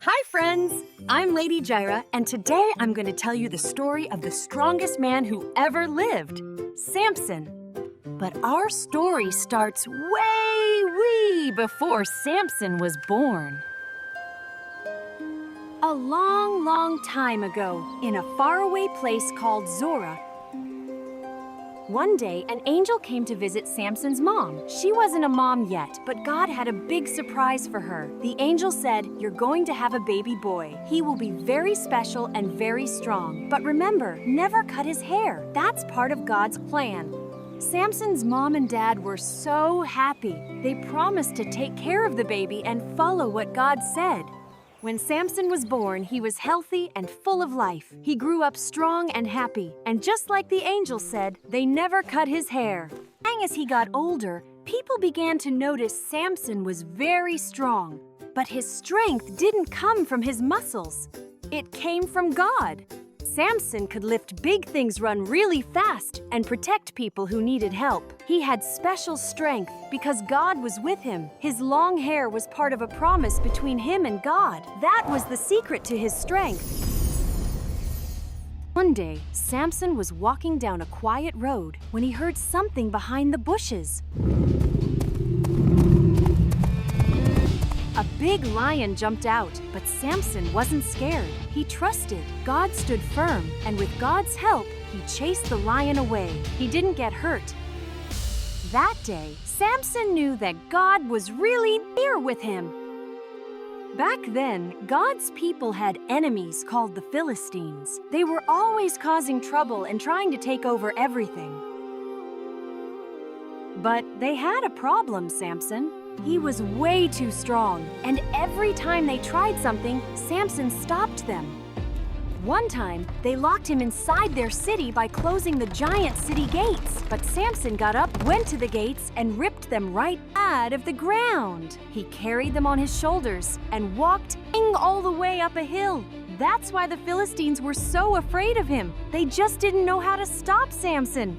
Hi, friends! I'm Lady Gira, and today I'm going to tell you the story of the strongest man who ever lived, Samson. But our story starts way before Samson was born. A long time ago, in a faraway place called Zorah, one day, an angel came to visit Samson's mom. She wasn't a mom yet, but God had a big surprise for her. The angel said, "You're going to have a baby boy. He will be very special and very strong. But remember, never cut his hair. That's part of God's plan." Samson's mom and dad were so happy. They promised to take care of the baby and follow what God said. When Samson was born, he was healthy and full of life. He grew up strong and happy. And just like the angel said, they never cut his hair. As he got older, people began to notice Samson was very strong. But his strength didn't come from his muscles. It came from God. Samson could lift big things, run really fast, and protect people who needed help. He had special strength because God was with him. His long hair was part of a promise between him and God. That was the secret to his strength. One day, Samson was walking down a quiet road when he heard something behind the bushes. A big lion jumped out, but Samson wasn't scared. He trusted. God stood firm, and with God's help, he chased the lion away. He didn't get hurt. That day, Samson knew that God was really near with him. Back then, God's people had enemies called the Philistines. They were always causing trouble and trying to take over everything. But they had a problem, Samson. He was way too strong, and every time they tried something, Samson stopped them. One time, they locked him inside their city by closing the giant city gates. But Samson got up, went to the gates, and ripped them right out of the ground. He carried them on his shoulders and walked all the way up a hill. That's why the Philistines were so afraid of him. They just didn't know how to stop Samson.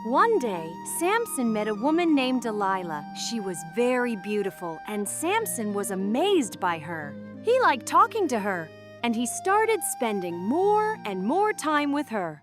One day, Samson met a woman named Delilah. She was very beautiful, and Samson was amazed by her. He liked talking to her, and he started spending more and more time with her.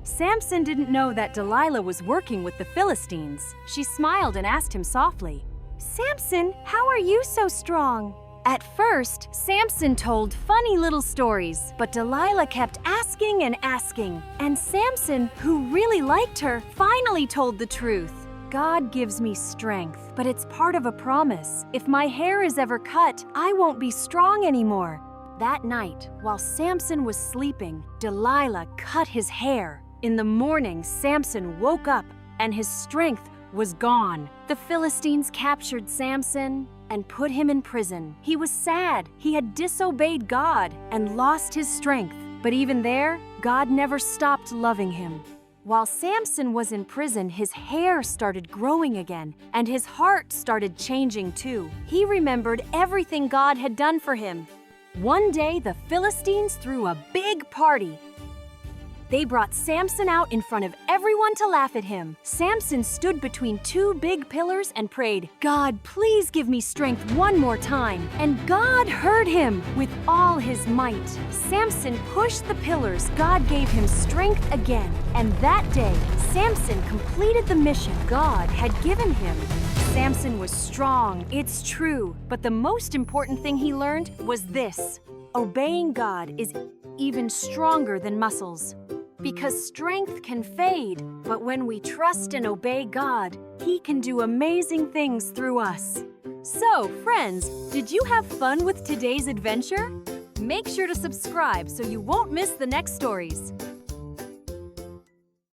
Samson didn't know that Delilah was working with the Philistines. She smiled and asked him softly, "Samson, how are you so strong?" At first, Samson told funny little stories, but Delilah kept asking and asking. And Samson, who really liked her, finally told the truth. "God gives me strength, but it's part of a promise. If my hair is ever cut, I won't be strong anymore." That night, while Samson was sleeping, Delilah cut his hair. In the morning, Samson woke up, and his strength was gone. The Philistines captured Samson and put him in prison. He was sad. He had disobeyed God and lost his strength. But even there, God never stopped loving him. While Samson was in prison, his hair started growing again, and his heart started changing too. He remembered everything God had done for him. One day, the Philistines threw a big party. They brought Samson out in front of everyone to laugh at him. Samson stood between two big pillars and prayed, "God, please give me strength one more time." And God heard him with all his might. Samson pushed the pillars. God gave him strength again. And that day, Samson completed the mission God had given him. Samson was strong, it's true, but the most important thing he learned was this: obeying God is even stronger than muscles. Because strength can fade, but when we trust and obey God, He can do amazing things through us. So, friends, did you have fun with today's adventure? Make sure to subscribe so you won't miss the next stories.